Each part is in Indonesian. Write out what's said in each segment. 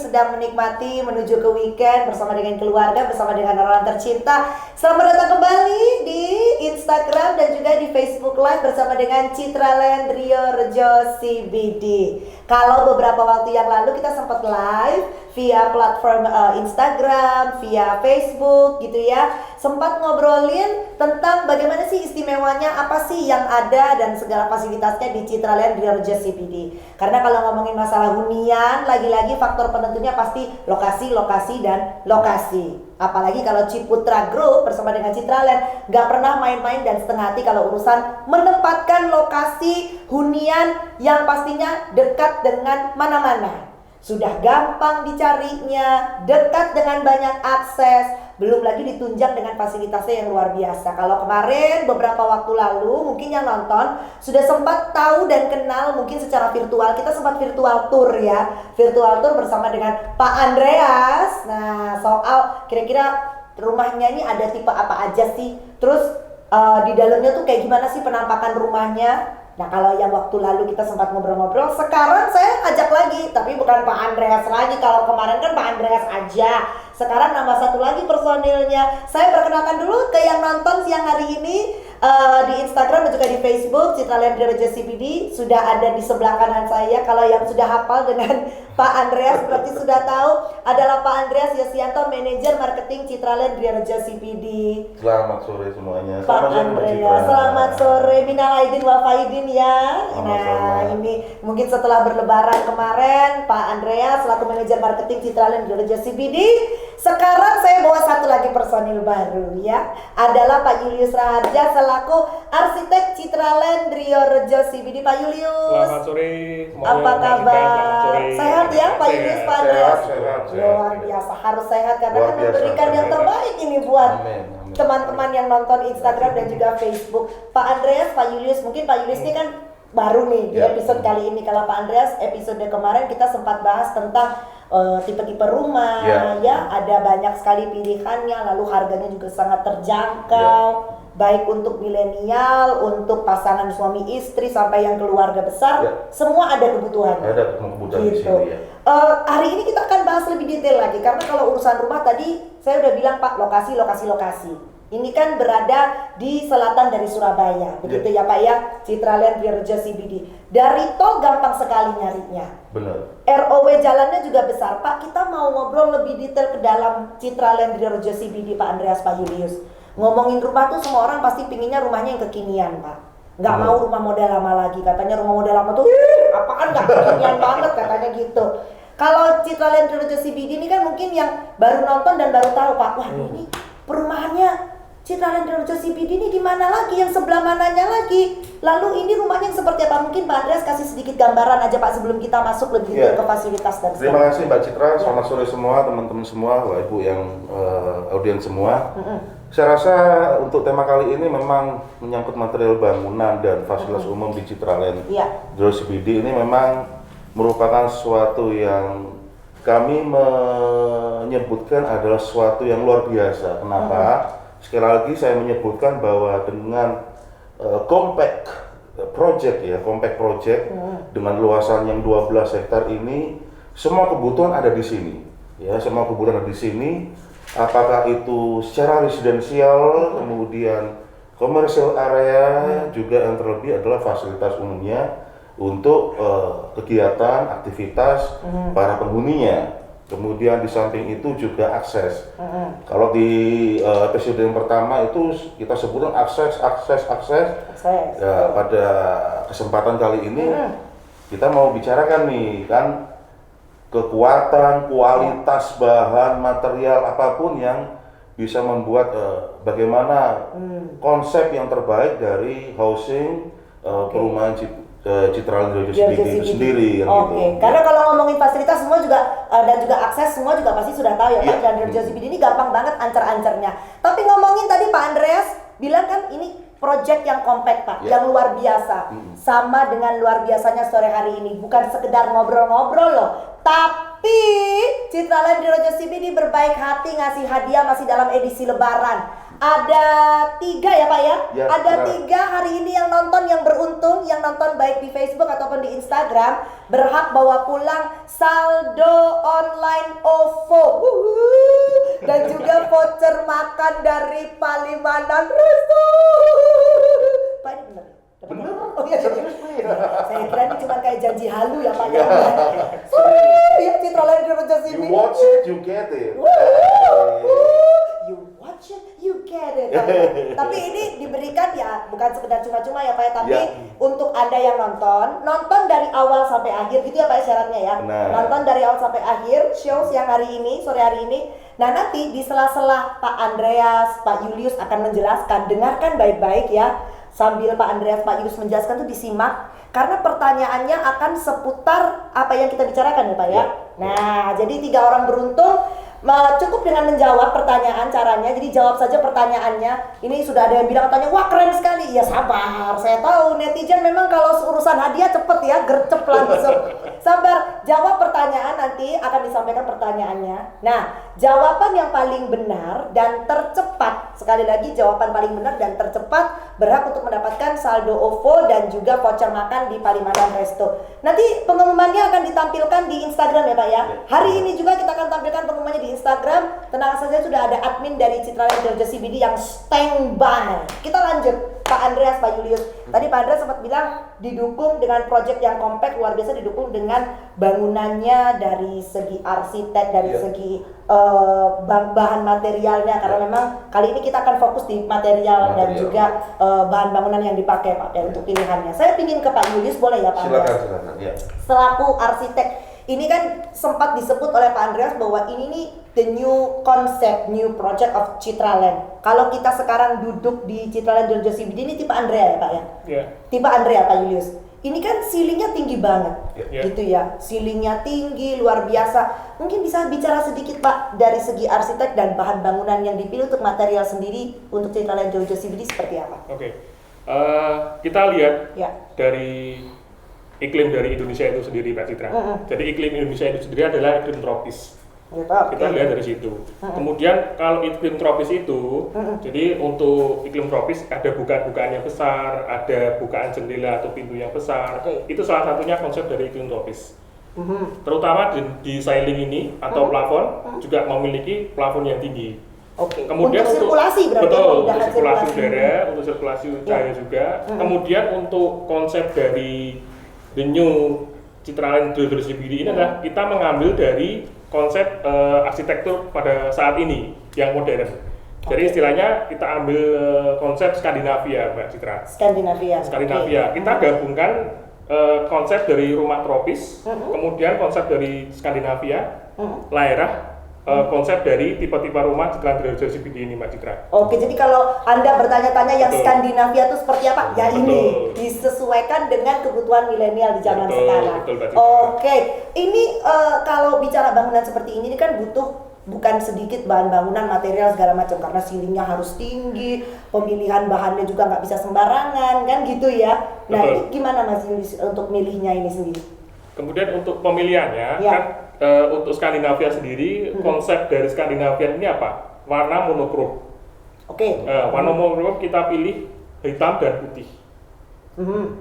sedang menikmati menuju ke weekend bersama dengan keluarga, bersama dengan orang tercinta. Selamat datang kembali di Instagram dan juga di Facebook Live bersama dengan Citraland Rio Rejo CBD. Kalau beberapa waktu yang lalu kita sempat live via platform Instagram, via Facebook gitu ya, sempat ngobrolin tentang bagaimana sih istimewanya, apa sih yang ada dan segala fasilitasnya di Citraland Rio Rejo CBD. Karena kalau ngomongin masalah hunian, lagi-lagi faktor penentunya pasti lokasi, lokasi, dan lokasi. Apalagi kalau Ciputra Group bersama dengan Citraland gak pernah main-main dan setengah hati kalau urusan menempatkan lokasi hunian yang pastinya dekat dengan mana-mana. Sudah gampang dicarinya, dekat dengan banyak akses, belum lagi ditunjang dengan fasilitasnya yang luar biasa. Kalau kemarin beberapa waktu lalu mungkin yang nonton sudah sempat tahu dan kenal mungkin secara virtual. Kita sempat virtual tour ya, virtual tour bersama dengan Pak Andreas. Nah, soal kira-kira rumahnya ini ada tipe apa aja sih, terus di dalamnya tuh kayak gimana sih penampakan rumahnya. Nah, kalau yang waktu lalu kita sempat ngobrol-ngobrol, sekarang saya ajak lagi, tapi bukan Pak Andreas lagi. Kalau kemarin kan Pak Andreas aja, sekarang nambah satu lagi personilnya. Saya perkenalkan dulu ke yang nonton siang hari ini di Instagram dan juga di Facebook Citraland Rio Rejo CBD. Sudah ada di sebelah kanan saya. Kalau yang sudah hafal dengan Pak Andreas berarti sudah tahu adalah Pak Andreas Yosianto, manajer marketing Citraland Rio Rejo CBD. Selamat sore semuanya. Pak Andreas, selamat sore. Minal aidin wal faidin ya. Nah, ini mungkin setelah berlebaran kemarin Pak Andreas selaku manajer marketing Citraland Rio Rejo CBD. Sekarang saya bawa satu lagi personil baru ya. Adalah Pak Julius Raharja selaku arsitek Citraland Rio Rejo CBD. Pak Julius, selamat sore semuanya. Apa kabar? Sehat ya Pak Julius, Pak Andreas? Sehat. Luar biasa, harus sehat karena kan memberikan yang terbaik ini buat teman-teman yang nonton Instagram dan juga Facebook. Pak Andreas, Pak Julius, mungkin Pak Julius ini kan baru nih di episode kali ini. Kalau Pak Andreas episode kemarin kita sempat bahas tentang tipe-tipe rumah ya, ada banyak sekali pilihannya, lalu harganya juga sangat terjangkau, baik untuk milenial, untuk pasangan suami istri sampai yang keluarga besar, semua ada kebutuhannya. Ada kebutuhan gitu. di sini ya. Hari ini kita akan bahas lebih detail lagi karena kalau urusan rumah tadi saya udah bilang Pak, lokasi. Ini kan berada di selatan dari Surabaya, begitu ya Pak ya, Citraland Rio Rejo CBD. Dari tol gampang sekali nyarinya. Benar. ROW jalannya juga besar. Pak, kita mau ngobrol lebih detail ke dalam Citraland Rio Rejo CBD Pak Andreas, Pak Julius. Ngomongin rumah tuh semua orang pasti pinginnya rumahnya yang kekinian Pak. Nggak mau rumah model lama lagi. Katanya rumah model lama tuh apaan nggak kekinian banget katanya gitu. Kalau Citraland Rio Rejo CBD ini kan mungkin yang baru nonton dan baru tahu Pak. Wah ini perumahannya Citraland Rio Rejo CBD ini di mana lagi, yang sebelah mananya lagi. Lalu ini rumahnya yang seperti apa? Mungkin Pak Andreas kasih sedikit gambaran aja Pak sebelum kita masuk lebih detail ke fasilitas dan Terima kasih Mbak Citra. Selamat sore semua teman-teman semua, Bapak Ibu yang audiens semua. Saya rasa untuk tema kali ini memang menyangkut material bangunan dan fasilitas umum di Citraland Rio CBD ini memang merupakan sesuatu yang kami menyebutkan adalah sesuatu yang luar biasa. Kenapa? Sekali lagi saya menyebutkan bahwa dengan compact project dengan luasan yang 12 hektar ini, semua kebutuhan ada di sini. Ya, semua kebutuhan ada di sini. Apakah itu secara residensial, kemudian commercial area, juga yang terlebih adalah fasilitas umumnya untuk kegiatan, aktivitas para penghuninya. Kemudian di samping itu juga akses. Kalau di episode yang pertama itu kita sebutkan akses. Ya, pada kesempatan kali ini kita mau bicarakan nih kan kekuatan, kualitas bahan, material apapun yang bisa membuat bagaimana konsep yang terbaik dari housing perumahan Citraland Rio CBD itu sendiri gitu. Karena kalau ngomongin fasilitas semua juga dan juga akses semua juga pasti sudah tahu ya Pak. Dan Rio CBD ini gampang banget ancer-ancernya. Tapi ngomongin tadi Pak Andreas bilang kan ini project yang compact Pak, yang luar biasa. Sama dengan luar biasanya sore hari ini, bukan sekedar ngobrol-ngobrol loh, tapi Tapi Citraland Rojo CBD berbaik hati ngasih hadiah masih dalam edisi Lebaran. Ada 3 ya Pak ya? Ya, Ada benar. 3 hari ini yang nonton, yang beruntung, yang nonton baik di Facebook ataupun di Instagram, berhak bawa pulang saldo online OVO. Dan juga voucher makan dari Palimanan Resto. Pak ini bener? Bener. Oh iya, Serius, Pi. saya kira ini cuma kayak janji halu ya Pak. Iya. Ya Citraland Rojo You CBD. watch it, you get it. You watch it, you get it. Tapi ini diberikan ya bukan sekedar cuma-cuma ya Pak ya, tapi Ya. untuk Anda yang nonton dari awal sampai akhir gitu ya Pak ya syaratnya ya. Benar. Nonton dari awal sampai akhir show siang hari ini, sore hari ini. Nah nanti di sela-sela Pak Andreas, Pak Julius akan menjelaskan, dengarkan baik-baik ya. Sambil Pak Andreas, Pak Julius menjelaskan tuh disimak. Karena pertanyaannya akan seputar apa yang kita bicarakan ya Pak ya. Ya. Nah, jadi 3 orang beruntung cukup dengan menjawab pertanyaan caranya. Jadi jawab saja pertanyaannya. Ini sudah ada yang bilang katanya, wah keren sekali. Ya sabar, saya tahu netizen memang kalau urusan hadiah cepet ya, gercep langsung. Sabar, jawab pertanyaan nanti akan disampaikan pertanyaannya. Nah, jawaban yang paling benar dan tercepat, sekali lagi jawaban paling benar dan tercepat berhak untuk mendapatkan saldo OVO dan juga voucher makan di Palimanan Resto. Nanti pengumumannya akan ditampilkan di Instagram ya Pak ya. Hari ini juga kita akan tampilkan pengumumannya di Instagram. Tenang saja, sudah ada admin dari Citraland Rojo CBD yang standby. Kita lanjut, Pak Andreas, Pak Julius. Tadi Pak Andreas sempat bilang didukung dengan proyek yang kompak, luar biasa, didukung dengan bangunannya dari segi arsitek, dari segi bahan materialnya, karena memang kali ini kita akan fokus di material dan juga bahan bangunan yang dipakai Pak ya, untuk pilihannya. Saya ingin ke Pak Julius, boleh ya Pak Andreas? Silakan ya. Selaku arsitek, ini kan sempat disebut oleh Pak Andreas bahwa ini nih the new concept, new project of Citraland. Kalau kita sekarang duduk di Citraland Rojo CBD, ini tipe Andrea ya Pak ya? Iya. Tipe Andrea Pak Julius. Ini kan ceilingnya tinggi banget, Ya. gitu ya. Ceilingnya tinggi, luar biasa. Mungkin bisa bicara sedikit Pak dari segi arsitek dan bahan bangunan yang dipilih untuk material sendiri untuk Citraland Rojo CBD seperti apa? Oke. Kita lihat Ya. dari iklim dari Indonesia itu sendiri, Pak Citra. Jadi iklim Indonesia itu sendiri adalah iklim tropis. Gitu, oke. Kita lihat dari situ. Kemudian kalau iklim tropis itu, jadi untuk iklim tropis ada bukaan-bukaan yang besar, ada bukaan jendela atau pintu yang besar. Oke. Itu salah satunya konsep dari iklim tropis. Terutama di ceiling ini atau plafon juga memiliki plafon yang tinggi. Oke. Kemudian untuk sirkulasi berarti betul, pemindahan untuk sirkulasi sirkulasi. udara, untuk sirkulasi cahaya juga. Kemudian untuk konsep dari the new Citraland Rojo CBD ini adalah kita mengambil dari konsep arsitektur pada saat ini yang modern. Jadi istilahnya kita ambil konsep Skandinavia, Mbak Citra. Skandinavia. Skandinavia. Oke. Kita gabungkan konsep dari rumah tropis, kemudian konsep dari Skandinavia, Lairah, konsep dari tipe-tipe rumah Citraland Rojo CBD ini, Mbak Citra. Oke, jadi kalau Anda bertanya-tanya yang Betul. Skandinavia itu seperti apa? Ya Betul. ini disesuaikan dengan kebutuhan milenial di zaman Betul, sekarang. betul, Mbak Citra. Oke, ini kalau bicara bangunan seperti ini kan butuh bukan sedikit bahan bangunan, material segala macam, karena ceilingnya harus tinggi, pemilihan bahannya juga nggak bisa sembarangan, kan gitu ya. Nah, Betul. ini gimana Mas Yulis untuk milihnya ini sendiri? Kemudian untuk pemilihannya, Ya. kan untuk Skandinavia sendiri, konsep dari Skandinavia ini apa? Warna monokrom. Oke. Warna monokrom kita pilih hitam dan putih.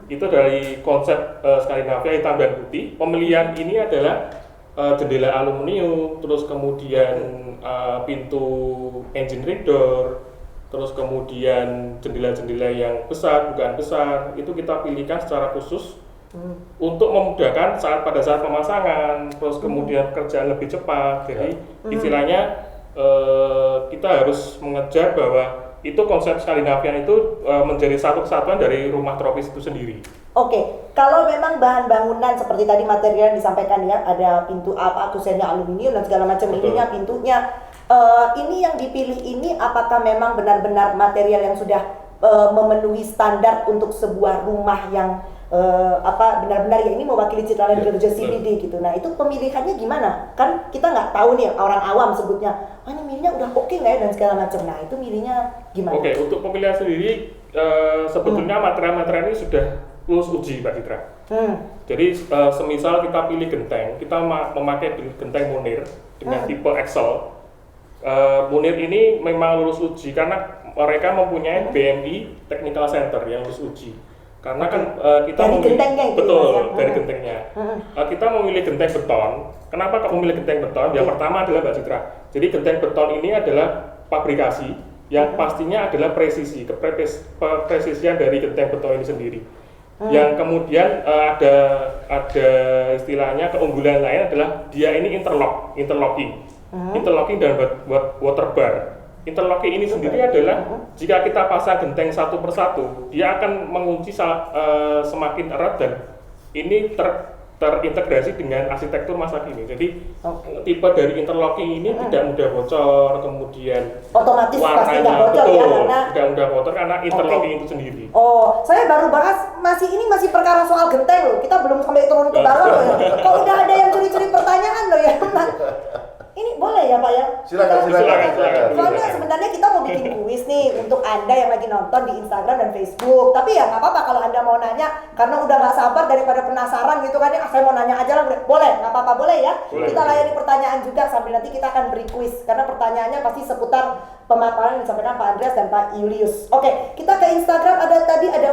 Itu dari konsep Skandinavia hitam dan putih. Pemilihan ini adalah jendela aluminium, terus kemudian pintu engine reader, terus kemudian jendela-jendela yang besar, bukaan besar, itu kita pilihkan secara khusus untuk memudahkan pada saat pemasangan, terus kemudian kerjaan lebih cepat. Jadi istilahnya kita harus mengejar bahwa itu konsep Skandinavian itu menjadi satu kesatuan dari rumah tropis itu sendiri. Oke, kalau memang bahan bangunan seperti tadi material yang disampaikan ya, ada pintu apa, kusennya aluminium dan segala macam, Betul. ininya pintunya. Ini yang dipilih ini apakah memang benar-benar material yang sudah memenuhi standar untuk sebuah rumah yang benar-benar ya ini mewakili Citraland Rojo CBD gitu. Nah itu pemilihannya gimana? Kan kita nggak tahu nih, orang awam sebutnya, oh ini milihnya udah oke nggak ya dan segala macam. Nah itu milihnya gimana? Oke, untuk pemilihan sendiri sebetulnya material-material ini sudah lulus uji Mbak Citra. Jadi semisal kita pilih genteng, kita memakai genteng Munir dengan tipe Excel. Munir ini memang lulus uji karena mereka mempunyai BMI Technical Center yang lulus uji. Karena kan kita dari memilih, gentengnya itu betul ya? dari gentengnya. Kita memilih genteng beton. Kenapa kamu memilih genteng beton? Yang pertama adalah Mbak Citra. Jadi genteng beton ini adalah pabrikasi yang pastinya adalah presisi, kepresisian dari genteng beton ini sendiri. Yang kemudian ada istilahnya keunggulan lain adalah dia ini interlocking dan buat water bar. Interlocking ini sendiri adalah jika kita pasang genteng satu persatu, dia akan mengunci semakin erat dan ini terintegrasi dengan arsitektur masa kini. Jadi tipe dari interlocking ini tidak mudah bocor, kemudian otomatis pasti nggak warnanya bocor ya karena tidak mudah bocor karena interlocking itu sendiri. Oh, saya baru bahas masih perkara soal genteng loh. Kita belum sampai turun ke bawah loh ya. Kok udah ada yang curi-curi pertanyaan loh ya. Ini boleh ya Pak ya? Silakan. Soalnya sebenarnya kita mau bikin kuis nih untuk Anda yang lagi nonton di Instagram dan Facebook. Tapi ya nggak apa-apa kalau Anda mau nanya karena udah nggak sabar daripada penasaran gitu kan ya. Saya mau nanya aja lah, boleh? Nggak apa-apa, boleh ya? Kita layani pertanyaan juga sambil nanti kita akan beri kuis karena pertanyaannya pasti seputar pemaparan yang disampaikan Pak Andreas dan Pak Julius. Oke, kita ke Instagram ada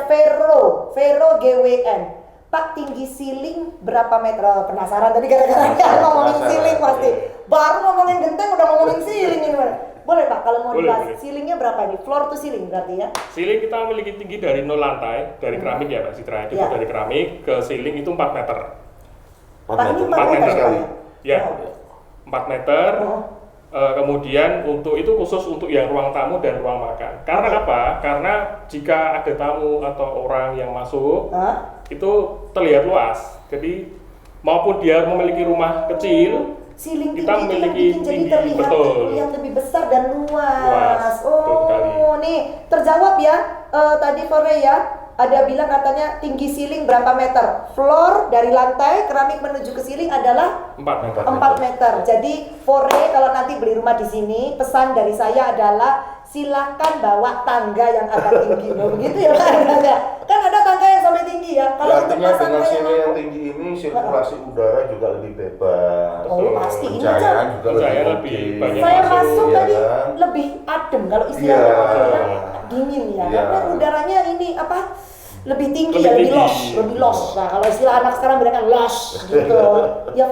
Vero GWN. Pak, tinggi ceiling berapa meter? Penasaran tadi gara-gara ngomongin ceiling pasti. Baru ngomongin genteng udah ngomongin ceiling ini. Boleh Pak, kalau mau dibahas ceilingnya berapa ini? Floor to ceiling berarti ya? Ceiling kita memiliki tinggi dari 0 lantai, dari keramik ya Mbak Citra. Itu dari keramik ke ceiling itu 4 meter. Pak, ini 4 meter sekali. Ya, 4 meter. Kemudian untuk itu khusus untuk yang ruang tamu dan ruang makan. Karena apa? Karena jika ada tamu atau orang yang masuk, itu terlihat luas. Jadi maupun dia memiliki rumah kecil, ceiling kita tinggi memiliki itu yang bikin jadi terlihat lebih besar dan luas. Oh, nih terjawab ya. Tadi Fore ya. Ada bilang katanya tinggi ceiling berapa meter? Floor dari lantai keramik menuju ke ceiling adalah 4 meter. Jadi Fore kalau nanti beli rumah di sini, pesan dari saya adalah silakan bawa tangga yang agak tinggi. Begitu ya Pak? Kan ada tangga yang sampai tinggi ya. Kalau untuk artinya pasang dengan ceiling yang tinggi ini sirkulasi udara juga lebih bebas. Oh, pasti ini pencahayaan juga lebih banyak. saya masuk iya tadi kan? lebih adem kalau istilahnya orang bilang dingin ya. Karena udaranya ini lebih tinggi ya, lebih los. Nah, kalau istilah anak sekarang bilangnya los gitu. Ya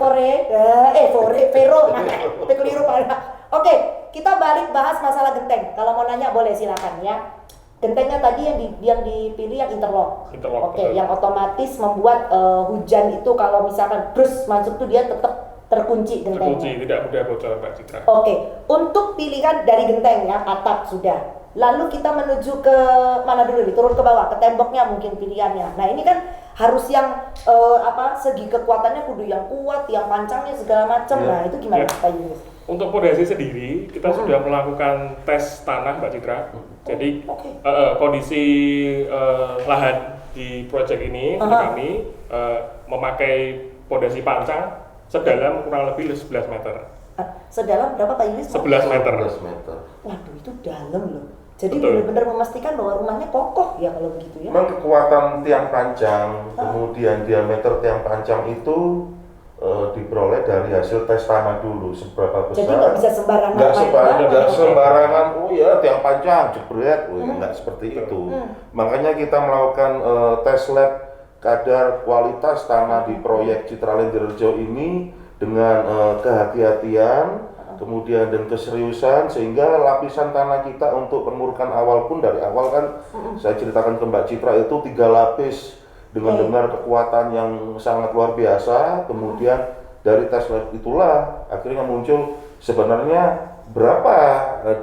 Vero, tapi keliru Pak. Oke, kita balik bahas masalah genteng. Kalau mau nanya boleh silakan ya. Gentengnya tadi yang dipilih yang interlock. Oke, yang otomatis membuat hujan itu kalau misalkan brus masuk tuh dia tetap terkunci gentengnya. Terkunci, tidak mudah bocor Mbak Citra. Oke, untuk pilihan dari genteng ya, atap sudah. Lalu kita menuju ke mana dulu nih? Turun ke bawah, ke temboknya mungkin pilihannya. Nah, ini kan harus yang segi kekuatannya kudu yang kuat, yang pancangnya segala macam. Nah, itu gimana Pak Yunus? Untuk pondasi sendiri kita sudah melakukan tes tanah Mbak Citra. Jadi kondisi lahan di proyek ini kami memakai pondasi pancang sedalam kurang lebih 11 meter. Sedalam berapa Pak Yunus? 11 meter. Waduh, itu dalam loh. Jadi benar-benar memastikan bahwa rumahnya kokoh ya kalau begitu ya. Memang kekuatan tiang panjang, kemudian diameter tiang panjang itu diperoleh dari hasil tes tanah dulu seberapa besar. Jadi nggak bisa sembarangan. Nggak sembarangan. Oh ya tiang panjang jebret, nggak seperti itu. Makanya kita melakukan tes lab kadar kualitas tanah di proyek Citraland Dirjo ini dengan kehati-hatian, kemudian dan keseriusan, sehingga lapisan tanah kita untuk pemurkan awal pun dari awal kan saya ceritakan ke Mbak Citra itu 3 lapis dengan kekuatan yang sangat luar biasa. Kemudian dari tes lab itulah akhirnya muncul sebenarnya berapa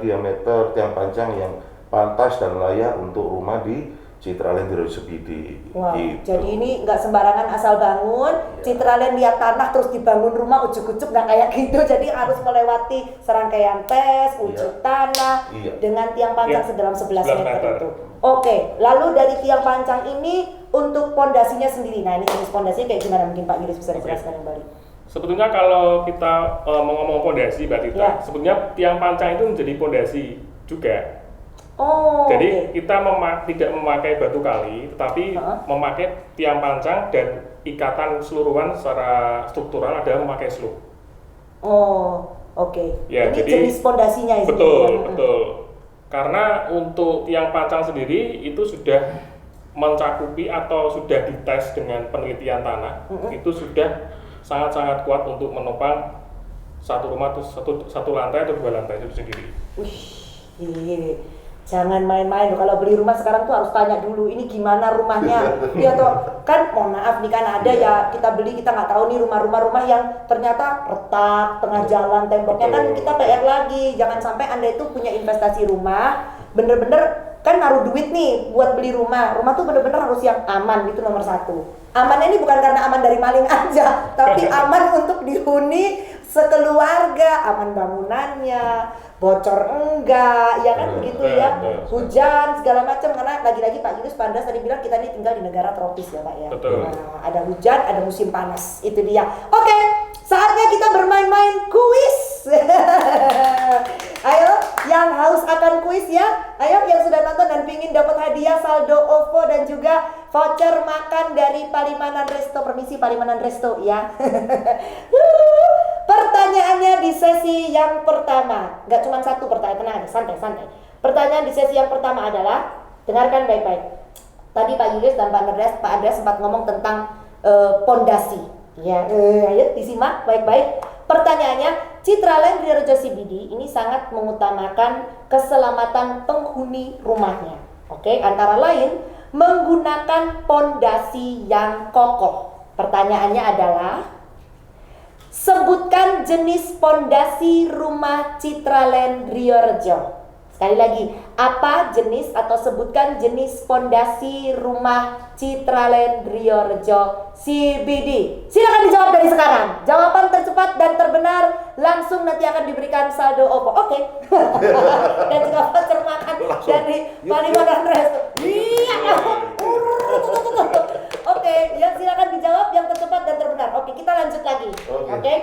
diameter tiang panjang yang pantas dan layak untuk rumah di Citraland Dirjo SPD. Wow, gitu. jadi ini nggak sembarangan asal bangun, Citraland lihat tanah terus dibangun rumah ujuk-ujuk nggak kayak gitu. Jadi harus melewati serangkaian tes, uji tanah dengan tiang pancang sedalam 11 meter itu. Oke, lalu dari tiang pancang ini untuk pondasinya sendiri. Nah, ini jenis pondasinya kayak gimana? Mungkin Pak Yulis bisa dijelaskan kembali. Sebetulnya kalau kita mau ngomong pondasi Mbak Tita, sebetulnya tiang pancang itu menjadi pondasi juga. Oh. Jadi oke. kita tidak memakai batu kali, tetapi memakai tiang pancang dan ikatan seluruhan secara struktural adalah memakai slope. Oh, oke. Ya, Ini jadi jenis pondasinya ya. betul. Karena untuk tiang pancang sendiri itu sudah mencakupi atau sudah dites dengan penelitian tanah, itu sudah sangat-sangat kuat untuk menopang satu rumah atau satu lantai atau 2 lantai itu sendiri. Wih, jangan main-main loh. Kalau beli rumah sekarang tuh harus tanya dulu ini gimana rumahnya. Ya toh, kan mohon maaf nih, kan ada ya kita beli kita nggak tahu nih rumah yang ternyata retak tengah jalan temboknya, kan kita PR lagi. Jangan sampai Anda itu punya investasi rumah bener-bener kan naruh duit nih buat beli rumah tuh bener-bener harus yang aman, itu nomor 1. Amannya ini bukan karena aman dari maling aja, tapi aman untuk dihuni sekeluarga, aman bangunannya, bocor enggak, ya kan begitu ya, hujan segala macam. Karena lagi-lagi Pak Yunus Pandas tadi bilang kita ini tinggal di negara tropis ya Pak ya. Betul. Nah, ada hujan, ada musim panas, itu dia. Oke, saatnya kita bermain-main kuis. Ayo, yang haus akan kuis ya. Ayo, yang sudah nonton dan pingin dapat hadiah saldo OVO dan juga voucher makan dari Palimanan Resto. Permisi Palimanan Resto ya. Pertanyaannya di sesi yang pertama, nggak cuma satu pertanyaan, tenang, santai. Pertanyaan di sesi yang pertama adalah, dengarkan baik-baik. Tadi Pak Julius dan Pak Andreas sempat ngomong tentang pondasi. Ya, ayo disimak baik-baik. Pertanyaannya, Citraland Rio Rejo CBD ini sangat mengutamakan keselamatan penghuni rumahnya. Oke, antara lain menggunakan pondasi yang kokoh. Pertanyaannya adalah, sebutkan jenis pondasi rumah Citraland Rio Rejo. Sekali lagi, apa jenis atau sebutkan jenis pondasi rumah Citraland Rio Rejo CBD. Silakan dijawab dari sekarang. Jawaban tercepat dan terbenar langsung nanti akan diberikan saldo OVO. Oke. Dan juga voucher makan dari Palimanan Resto. Iya. Oke, ya silakan dijawab yang tercepat dan terbenar. Oke, kita lanjut lagi. Oke.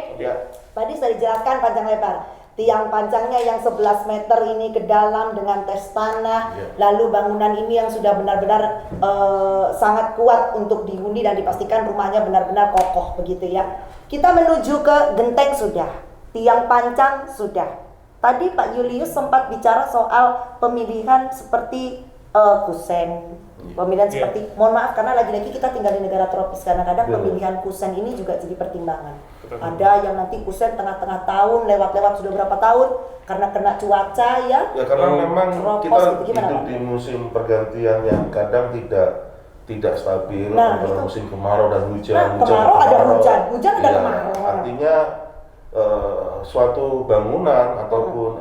Tadi sudah dijelaskan panjang lebar. Tiang pancangnya yang 11 meter ini ke dalam dengan tes tanah. Lalu bangunan ini yang sudah benar-benar sangat kuat untuk dihuni dan dipastikan rumahnya benar-benar kokoh begitu ya. Kita menuju ke genteng sudah, tiang pancang sudah. Tadi Pak Julius sempat bicara soal pemilihan seperti kusen. Pemilihan seperti, mohon maaf karena lagi-lagi kita tinggal di negara tropis, kadang-kadang pemilihan kusen ini juga jadi pertimbangan. Ada yang nanti kusen tengah-tengah tahun, lewat-lewat sudah berapa tahun karena kena cuaca ya. Ya karena memang kita gitu, hidup di musim pergantian yang kadang tidak stabil, antara musim kemarau dan hujan. Kemarau ada hujan ada kemarau. Artinya suatu bangunan ataupun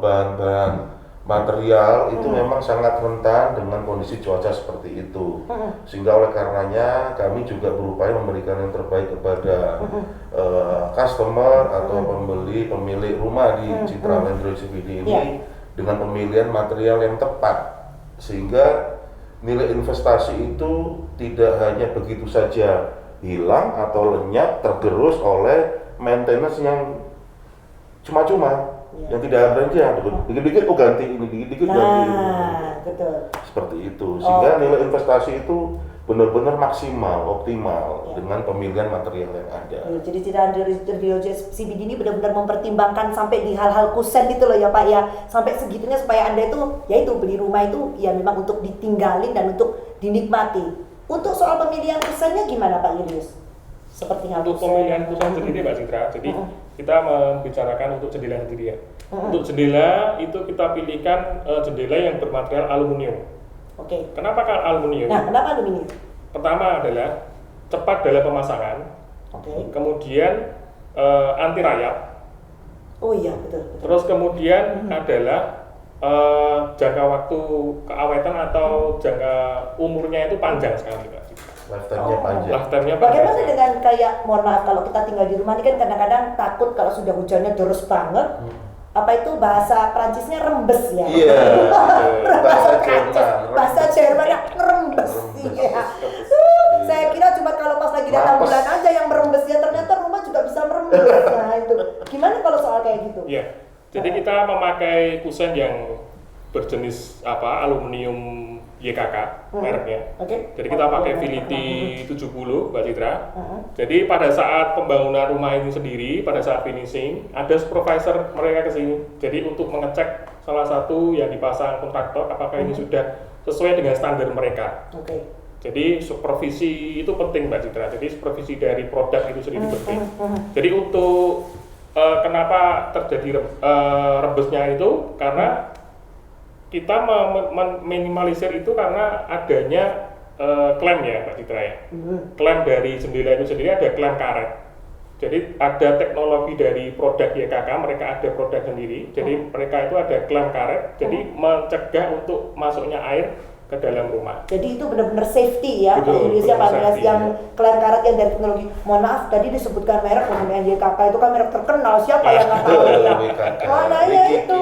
bahan-bahan material itu memang sangat rentan dengan kondisi cuaca seperti itu. Sehingga oleh karenanya kami juga berupaya memberikan yang terbaik kepada customer atau pemilik rumah di Citraland Rio CBD ini dengan pemilihan material yang tepat, sehingga nilai investasi itu tidak hanya begitu saja hilang atau lenyap tergerus oleh maintenance yang cuma-cuma. Yang tidak ada aja, dikit-dikit ganti ini, dikit-dikit ganti ini. Betul. Seperti itu, sehingga nilai investasi itu benar-benar maksimal, optimal dengan pemilihan material yang ada. Jadi Citraland Rio CBD ini benar-benar mempertimbangkan sampai di hal-hal kusen gitu loh ya Pak ya, sampai segitunya supaya Anda itu, yaitu beli rumah itu ya memang untuk ditinggalin dan untuk dinikmati. Untuk soal pemilihan kusennya gimana Pak Julius? Seperti hal untuk pemilihan kusen sendiri Mbak Citra, jadi kita membicarakan untuk jendela sendiri ya. Untuk jendela itu kita pilihkan jendela yang bermaterial aluminium. Oke. Kenapa kan aluminium? Nah, kenapa aluminium? Pertama adalah cepat dalam pemasangan. Oke. Kemudian anti rayap. Oh iya betul. Terus kemudian adalah jangka waktu keawetan atau jangka umurnya itu panjang sekali Mbak. Lifetime-nya panjang. Lifetime-nya Bagaimana panjang. dengan kayak, mohon maaf kalau kita tinggal di rumah ini kan kadang-kadang takut kalau sudah hujannya deras banget. Apa itu bahasa Prancisnya rembes ya? Iya. Bahasa Jerman rembes. Iya. Saya kira cuma kalau pas lagi datang bulan aja yang merembes ya, ternyata rumah juga bisa merembes. Nah itu. Gimana kalau soal kayak gitu? Iya. Jadi kita memakai kusen yang berjenis aluminium YKK mereknya. Oke. Jadi kita pakai Vility 70 Mbak Citra. Jadi pada saat pembangunan rumah ini sendiri, pada saat finishing, ada supervisor mereka ke sini. Jadi untuk mengecek salah satu yang dipasang kontraktor apakah ini sudah sesuai dengan standar mereka. Oke. Jadi supervisi itu penting Mbak Citra. Jadi supervisi dari produk itu sendiri penting. Jadi untuk kenapa terjadi rebesnya itu karena kita meminimalisir itu karena adanya klem ya Mbak Citra ya. Klem dari jendela itu sendiri ada klem karet. Jadi ada teknologi dari produk YKK, mereka ada produk sendiri. Jadi mereka itu ada klem karet, jadi mencegah untuk masuknya air ke dalam rumah. Jadi itu benar-benar safety ya, Betul, Indonesia Pak Andreas, safety, yang ya. klem karet yang dari teknologi. Mohon maaf, tadi disebutkan merek kemudian YKK itu kan merek terkenal, siapa yang nggak tahu ya? Mana ya itu,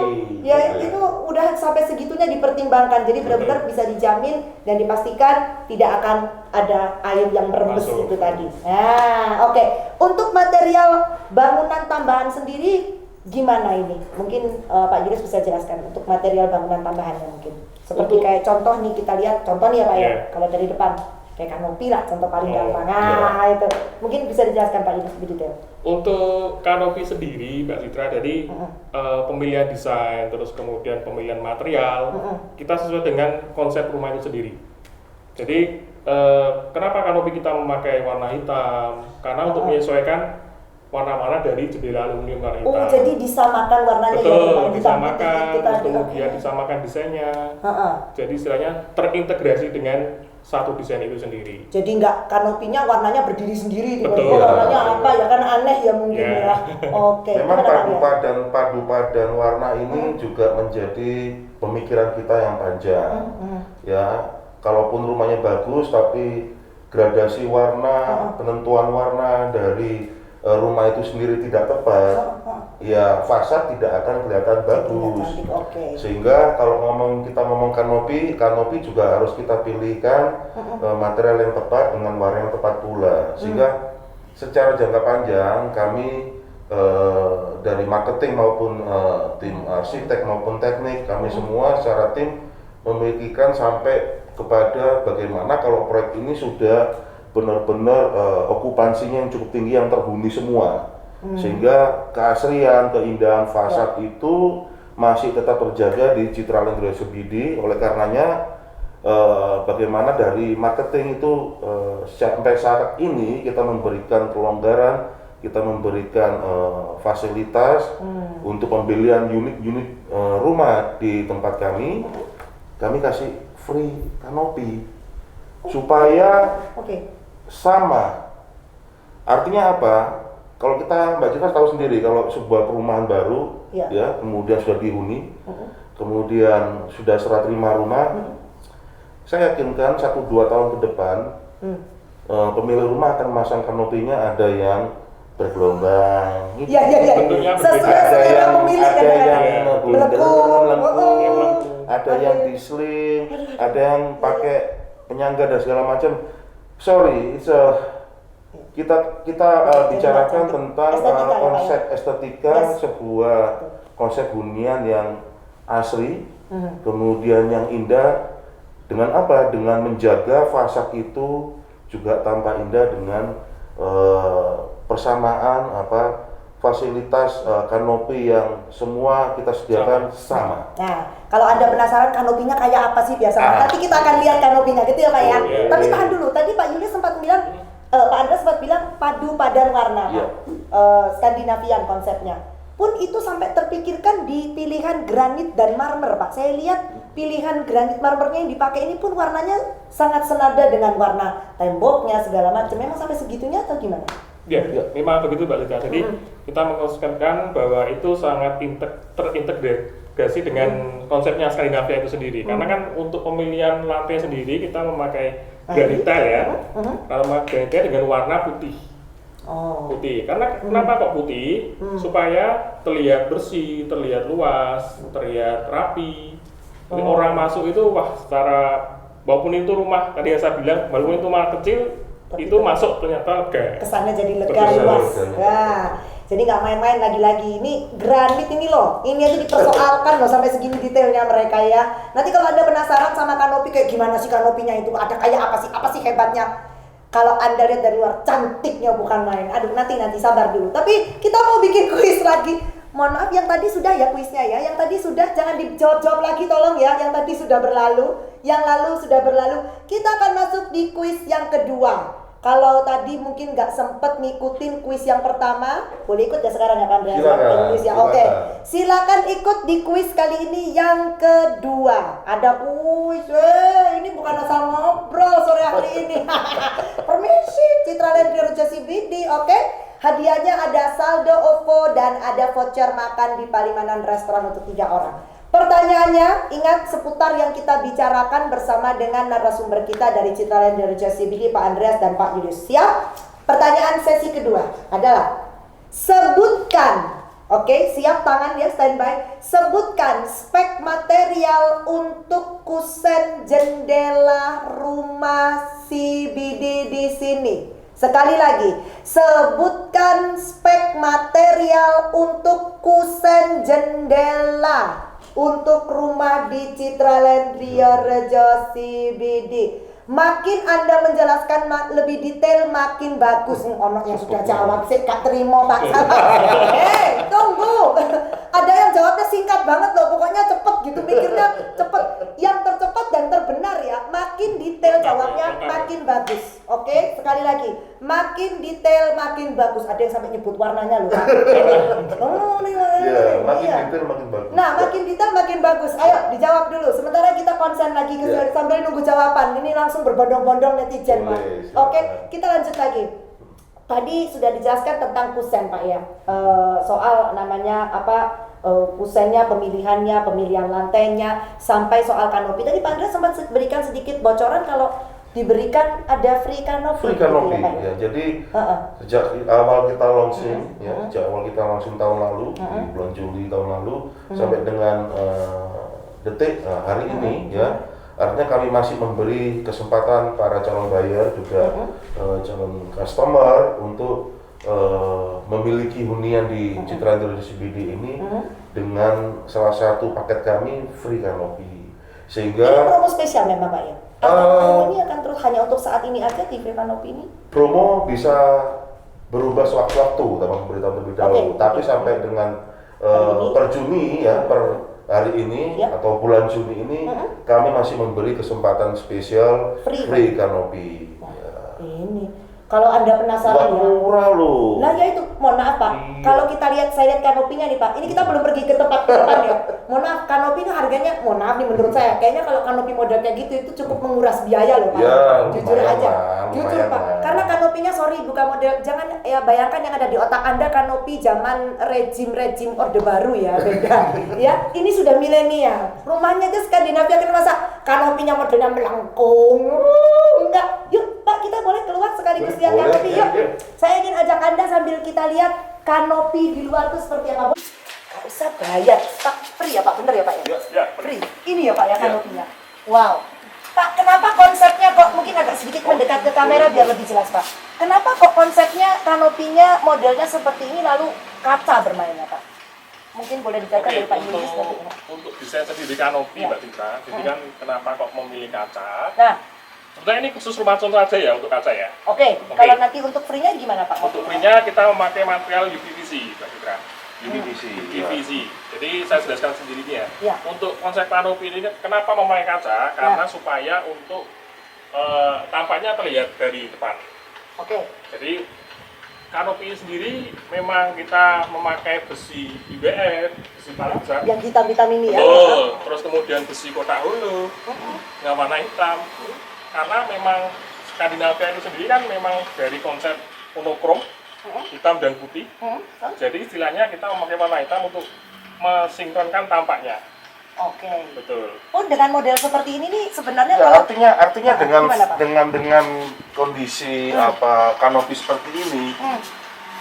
ya itu udah sampai segitunya dipertimbangkan. Jadi benar-benar bisa dijamin dan dipastikan tidak akan ada air yang merembes Masuk. itu tadi. Nah, oke. Untuk material bangunan tambahan sendiri gimana ini? Mungkin Pak Julius bisa jelaskan untuk material bangunan tambahannya mungkin. Seperti Untuk- kayak contoh nih kita lihat, contoh nih ya Pak ya, Yeah. kalau dari depan kayak kanopi lah, contoh paling Oh, gampang. Nah, itu mungkin bisa dijelaskan Pak Julius lebih detail. Untuk kanopi sendiri Mbak Citra, jadi pemilihan desain, terus kemudian pemilihan material, kita sesuai dengan konsep rumah itu sendiri. Jadi kenapa kanopi kita memakai warna hitam? Karena untuk menyesuaikan warna-warna dari jendela aluminium warna hitam. Oh, jadi disamakan warnanya ya, Betul, Pak? disamakan, Kita terus kemudian disamakan desainnya. Jadi istilahnya terintegrasi dengan satu desain itu sendiri. Jadi nggak kanopinya warnanya berdiri sendiri, Betul. tiba-tiba warnanya apa ya, kan aneh ya mungkin Ya. ya. Oke. Memang gimana, Pak Dian? padu padan warna ini juga menjadi pemikiran kita yang panjang. Ya, kalaupun rumahnya bagus tapi gradasi warna, penentuan warna dari rumah itu sendiri tidak tepat, ya fasad tidak akan kelihatan bagus. cantik, oke. Sehingga kalau kita ngomong kanopi juga harus kita pilihkan material yang tepat dengan warna yang tepat pula. Sehingga secara jangka panjang kami dari marketing maupun tim arsitek maupun teknik, kami semua secara tim memikirkan sampai kepada bagaimana kalau proyek ini sudah benar-benar okupansinya yang cukup tinggi, yang terhuni semua, sehingga keasrian, keindahan fasad itu masih tetap terjaga di Citraland Rio CBD. Oleh karenanya bagaimana dari marketing itu sampai saat ini kita memberikan kelonggaran, kita memberikan fasilitas untuk pembelian unit-unit rumah di tempat kami kasih free kanopi supaya Oke. sama. Artinya apa? Kalau kita Mbak Citra tahu sendiri, kalau sebuah perumahan baru ya kemudian sudah dihuni, kemudian sudah serah terima rumah, saya yakinkan 1-2 tahun ke depan pemilik rumah akan memasang kanopinya, ada yang bergelombang, Iya. Bentuknya Sesuai berbeda. ada selera yang pemilik ada kadang-kadang. yang Melengkung. melengkung, ada yang disling, ada yang pakai penyangga dan segala macam. Sorry, kita bicarakan tentang Estetika ya, Pak, ya? konsep estetika, Yes. sebuah konsep hunian yang asri, kemudian yang indah, dengan apa? Dengan menjaga fasad itu juga tampak indah dengan persamaan fasilitas kanopi yang semua kita sediakan sama. Nah, kalau Anda penasaran kanopinya kayak apa sih biasa? Nanti kita akan lihat kanopinya gitu ya Pak ya. Oh, iya, Tapi iya. tahan dulu, tadi Pak Julius sempat bilang, Pak Andra sempat bilang padu padan warna, Iya. Skandinavian konsepnya. Pun itu sampai terpikirkan di pilihan granit dan marmer Pak. Saya lihat pilihan granit marmernya yang dipakai ini pun warnanya sangat senada dengan warna temboknya segala macam. Memang sampai segitunya atau gimana? Ya, memang begitu Mbak Lita. Jadi kita mengkonsepkan bahwa itu sangat terintegrasi dengan konsepnya Skandinavia itu sendiri. Karena kan untuk pemilihan lantai sendiri kita memakai granita ya. Karena granita dengan warna putih. Oh. Putih. Karena kenapa kok putih? Supaya terlihat bersih, terlihat luas, terlihat rapi. Jadi orang masuk itu wah secara walaupun itu rumah tadi yang saya bilang walaupun itu rumah kecil itu masuk ternyata lega. Kesannya jadi lega Betul, luas. betul. Nah, Jadi nggak main-main lagi-lagi. Ini granit ini loh. Ini aja dipersoalkan loh sampai segini detailnya mereka ya. Nanti kalau Anda penasaran sama kanopi kayak gimana sih kanopinya itu? Ada kayak apa sih hebatnya? Kalau Anda lihat dari luar cantiknya bukan main. Aduh nanti sabar dulu. Tapi kita mau bikin kuis lagi. Mohon maaf yang tadi sudah ya kuisnya ya. Yang tadi sudah jangan dijawab-jawab lagi tolong ya. Yang tadi sudah berlalu. Yang lalu sudah berlalu. Kita akan masuk di kuis yang kedua. Kalau tadi mungkin nggak sempet ngikutin kuis yang pertama, boleh ikut ya sekarang ya Pak Andreas? Kuis ya, oke. Silakan ikut di kuis kali ini yang kedua. Ada kuis, ini bukan asal ngobrol sore hari ini. Permisi, Citra Lendri Rejo CBD, oke? Hadiahnya ada saldo OVO dan ada voucher makan di Palimanan restoran untuk 3 orang. Pertanyaannya, ingat seputar yang kita bicarakan bersama dengan narasumber kita dari Citra Lendri Rejo CBD, Pak Andreas dan Pak Julius. Siap? Pertanyaan sesi kedua adalah sebutkan, oke, siap tangan ya, standby. Sebutkan spek material untuk kusen jendela rumah CBD di sini. Sekali lagi, sebutkan spek material untuk kusen jendela untuk rumah di Citra Lendri Rejo CBD. Makin Anda menjelaskan lebih detail makin bagus. Ono yang sudah jawab sih Kak terima Pak. Tunggu. Ada yang jawabnya singkat banget loh. Pokoknya cepet gitu mikirnya cepet. Yang tercepat dan terbenar ya. Makin detail jawabnya makin bagus. Oke, sekali lagi. Makin detail makin bagus. Ada yang sampai nyebut warnanya loh. Makin detail makin bagus. Nah, makin detail makin bagus. Ayo dijawab dulu. Sementara kita konsen lagi sambil nunggu jawaban. Ini langsung berbondong-bondong netizen, Pak. Oke, kita lanjut lagi. Tadi sudah dijelaskan tentang kusen, Pak ya. Soal namanya apa? Kusennya, pemilihannya, pemilihan lantainya, sampai soal kanopi. Tadi Pak Andreas sempat berikan sedikit bocoran kalau diberikan ada free kanopi. Free kanopi, ya. Jadi sejak awal kita launching, sejak awal kita launching tahun lalu, di bulan Juli tahun lalu, sampai dengan detik hari ini, ya. Artinya kami masih memberi kesempatan para calon buyer juga calon customer untuk memiliki hunian di Citra Lendri CBD ini dengan salah satu paket kami free kanopi. Sehingga ini promo spesial memang Pak ya? Atau ini akan terus hanya untuk saat ini aja di free kanopi ini? Promo bisa berubah sewaktu-waktu, teman beritahu terlebih dahulu. Tapi sampai dengan per Juni ya, per hari ini atau bulan Juni ini kami masih memberi kesempatan spesial free kanopi. Ini kalau Anda penasaran ya, murah loh. Nah ya itu, mohon maaf Pak. Kalau kita lihat, saya lihat kanopinya nih Pak. Ini kita belum pergi ke tempat depan ya. Mohon maaf, kanopi ini harganya, mohon maaf nih menurut saya, kayaknya kalau kanopi model kayak gitu itu cukup menguras biaya loh Pak. Ya, jujur aja, jujur Pak. Lumayan. Karena kanopinya bukan model, jangan ya bayangkan yang ada di otak Anda kanopi zaman rejim Orde Baru ya, beda. Ya, ini sudah milenial. Rumahnya aja Skandinavia, kan masa kanopinya modelnya melengkung. Enggak. Yuk Pak, kita boleh keluar sekaligus lihat kanopi. Yuk. Saya ingin ajak Anda sambil kita lihat kanopi di luar itu seperti apa. Gak usah bayar, Pak. Free ya Pak, bener ya Pak ya? Ya. Free. Ini ya Pak ya kanopinya. Wow. Pak, kenapa konsepnya kok mungkin agak sedikit mendekat ke kamera biar lebih jelas Pak. Kenapa kok konsepnya kanopinya modelnya seperti ini lalu kaca bermainnya Pak? Mungkin boleh dikatakan dari Pak Yulis nanti. Untuk desain sendiri kanopi Mbak Citra, jadi kan kenapa kok memilih kaca? Nah, sebetulnya ini khusus rumah contoh aja ya untuk kaca ya. Oke. Kalau nanti untuk free-nya gimana Pak? Untuk free-nya kita memakai material UPVC Mbak Citra. UPVC. Jadi saya jelaskan sendirinya. Ya. Untuk konsep kanopi ini kenapa memakai kaca? Karena supaya untuk tampaknya terlihat dari depan. Oke. Jadi kanopi sendiri memang kita memakai besi IBF, besi paling besar. Yang hitam-hitam ini ya. Betul. Terus kemudian besi kotak hulu, yang warna hitam. Karena memang Skandinavia itu sendiri kan memang dari konsep monokrom, hitam dan putih. Jadi istilahnya kita memakai warna hitam untuk mensinkronkan tampaknya. Oke. Betul. Oh, dengan model seperti ini nih sebenarnya Ya, kalau artinya gimana, dengan kondisi kanopi seperti ini,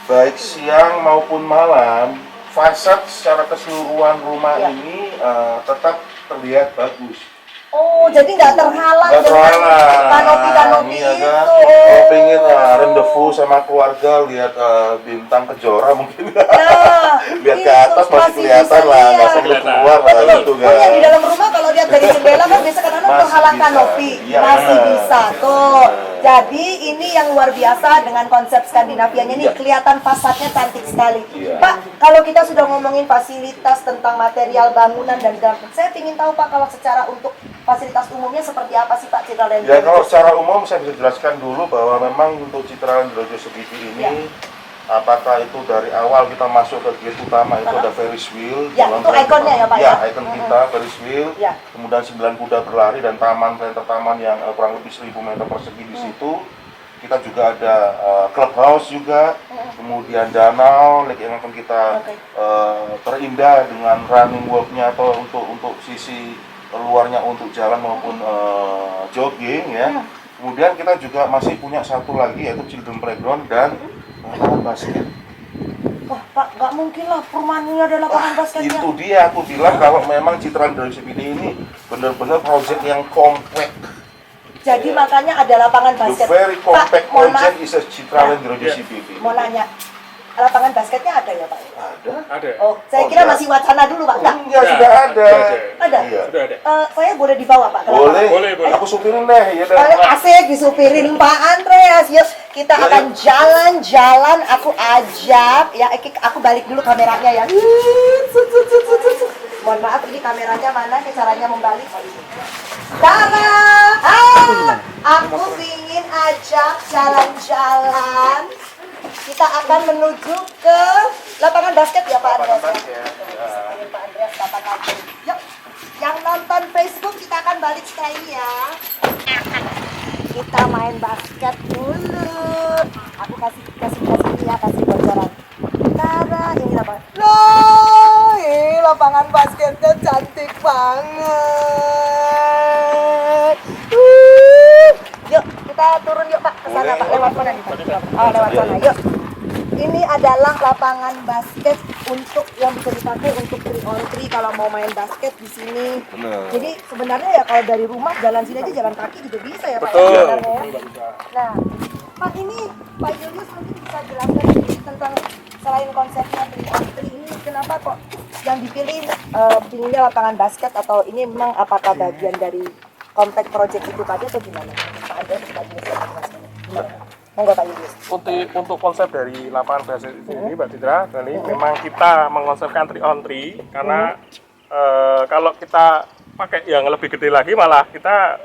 baik siang maupun malam, fasad secara keseluruhan rumah ini tetap terlihat bagus. Oh, jadi nggak terhalang Nggak dengan terhalang. kanopi-kanopi Iya itu. kan? Kalau pengen rendezvous sama keluarga lihat bintang kejora mungkin. Nah, Lihat ke itu atas masih kelihatan bisa lah, nggak lihat. sambil Kelihatan. keluar lah Betul. gitu Oh ya, di kan. dalam rumah kalau lihat dari jendela kan biasa kan Masih terhalang bisa. kanopi. Iya, Masih benar. bisa tuh. Jadi ini yang luar biasa dengan konsep Skandinavianya ini Iya. kelihatan fasadnya cantik sekali. Iya. Pak, kalau kita sudah ngomongin fasilitas tentang material bangunan dan grafik, saya ingin tahu Pak kalau secara untuk fasilitas umumnya seperti apa sih Pak Citra Land? Ya kalau secara umum saya bisa jelaskan dulu bahwa memang untuk Citra Land Rojo Segiti ini Ya. apakah itu dari awal kita masuk ke gate utama itu ada Ferris wheel, Ya, jalan itu tren ikonnya ya, Pak, ya, ya? ikon kita Ferris wheel, Ya. kemudian 9 kuda berlari dan taman taman yang kurang lebih 1000 meter persegi di situ. Kita juga ada clubhouse juga, kemudian danau, lake yang akan kita Oke. terindah dengan running walk-nya atau untuk sisi luarnya untuk jalan maupun jogging ya. Kemudian kita juga masih punya satu lagi yaitu children playground dan lapangan basket. Wah Pak, nggak mungkin lah perumahan ini ada lapangan basketnya. Itu dia aku bilang kalau memang Citra Land CPD ini benar-benar project yang compact. Jadi makanya ada lapangan The basket. very compact mohon maaf, project is a Citra Land Ya. CPD. mau nanya, lapangan basketnya ada ya Pak? Ada? Ada. Oh, saya Oh, kira ya. masih wacana dulu Pak. Enggak. Enggak, sudah ada. Ada? Iya. Sudah ada. Saya boleh dibawa Pak? ke Boleh. lapangan? Boleh. Aku supirin deh, ya dah. Asik disupirin Pak Andreas. Yuk, kita Ya, akan yuk. jalan-jalan. Aku ajak. Ya, aku balik dulu kameranya ya. Mohon maaf, ini kameranya mana? Ini caranya membalik. Tara! Aku ingin ajak jalan-jalan. Kita akan menuju ke lapangan basket ya Pak Andreas. Panggil Pak Andreas kapan lagi. Yuk, yang nonton Facebook kita akan balik sekali ya. Kita main basket dulu. Aku kasih ini ya, kasih bocoran. Tara, ini lapangan. Loh, ini lapangan basketnya cantik banget. Yuk, kita turun yuk Pak, ke sana Pak, lewat mana nih Pak? Oh, lewat sana. Yuk. Ini adalah lapangan basket untuk yang bisa dipakai untuk 3-on-3 kalau mau main basket di sini. Benar. Jadi sebenarnya ya kalau dari rumah jalan sini aja jalan kaki juga bisa ya Pak. Betul. Ya, sebenarnya ya. Nah, Pak ini Pak Julius mungkin bisa jelaskan sedikit tentang selain konsepnya 3-on-3 ini kenapa kok yang dipilih pilihnya lapangan basket atau ini memang apakah bagian dari komplek project itu tadi atau gimana? Pak Andreas, Pak Julius ya, gimana? Monggo Pak Julius. Untuk konsep dari lapangan basket ini Mbak Citra, ini memang kita mengkonsepkan 3-on-3 karena kalau kita pakai yang lebih gede lagi malah kita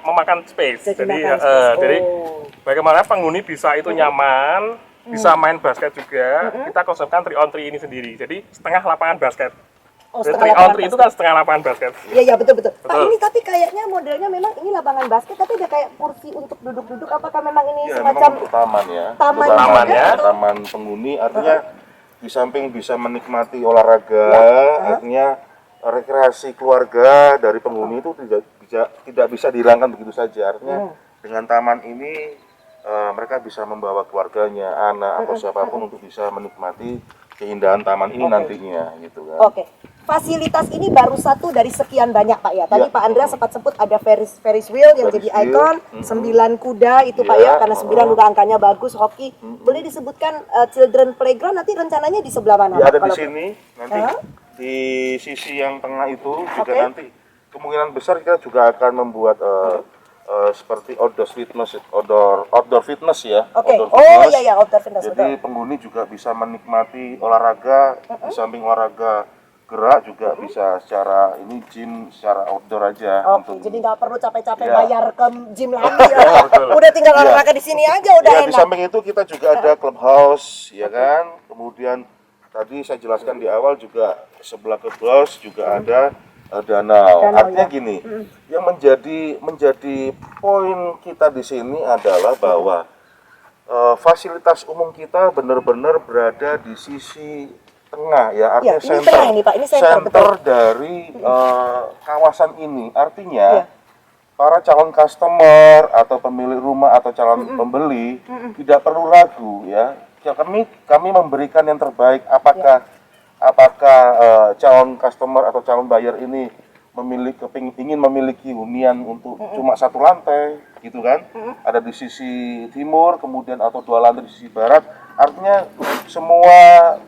memakan space. Jadi Jadi, makan space. jadi Oh. bagaimana penghuni bisa itu nyaman, bisa main basket juga. Kita konsepkan 3-on-3 ini sendiri. Jadi setengah lapangan basket. Oh, Jadi setengah 3-on-3 lapangan itu kan setengah lapangan basket. Iya iya betul betul. Pak Betul. ini tapi kayaknya modelnya memang ini lapangan basket tapi ada kayak kursi untuk duduk-duduk. Apakah memang ini Ya, semacam memang untuk taman ya. taman Untuk taman juga ya. atau- Taman penghuni artinya di samping bisa menikmati olahraga, artinya rekreasi keluarga dari penghuni itu tidak bisa dihilangkan begitu saja. Artinya dengan taman ini mereka bisa membawa keluarganya, anak atau siapapun untuk bisa menikmati keindahan taman ini nantinya gitu kan. Oke. Fasilitas ini baru satu dari sekian banyak Pak ya. Tadi Ya. Pak Andreas sempat sebut ada Ferris wheel yang Ferris jadi wheel. ikon, 9 kuda itu Pak ya, Ya. karena 9 udah angkanya bagus, hoki. Boleh disebutkan children playground nanti rencananya di sebelah mana Ya, Pak? ada di Kalau- sini nanti Hah? di sisi yang tengah itu juga Oke. nanti kemungkinan besar kita juga akan membuat seperti outdoor fitness ya. Oke. Outdoor Oh fitness. iya iya, outdoor fitness Jadi betul. penghuni juga bisa menikmati olahraga di samping olahraga gerak juga bisa secara ini gym secara outdoor aja Oke, jadi nggak perlu capek-capek Ya. bayar ke gym lagi ya. Udah tinggal Ya. olahraga di sini aja udah ya, di enak. samping itu kita juga ada clubhouse ya kan. Kemudian tadi saya jelaskan di awal juga sebelah clubhouse juga ada danau. Artinya ya. gini, yang menjadi poin kita di sini adalah bahwa fasilitas umum kita benar-benar berada di sisi tengah ya, artinya ini tengah ini, Pak. Ini center, betul. dari kawasan ini. Artinya Iya. para calon customer atau pemilik rumah atau calon pembeli tidak perlu ragu ya. Ya, kami memberikan yang terbaik. Apakah calon customer atau calon buyer ini ingin memiliki hunian untuk cuma satu lantai gitu kan, ada di sisi timur kemudian atau dua lantai di sisi barat, artinya semua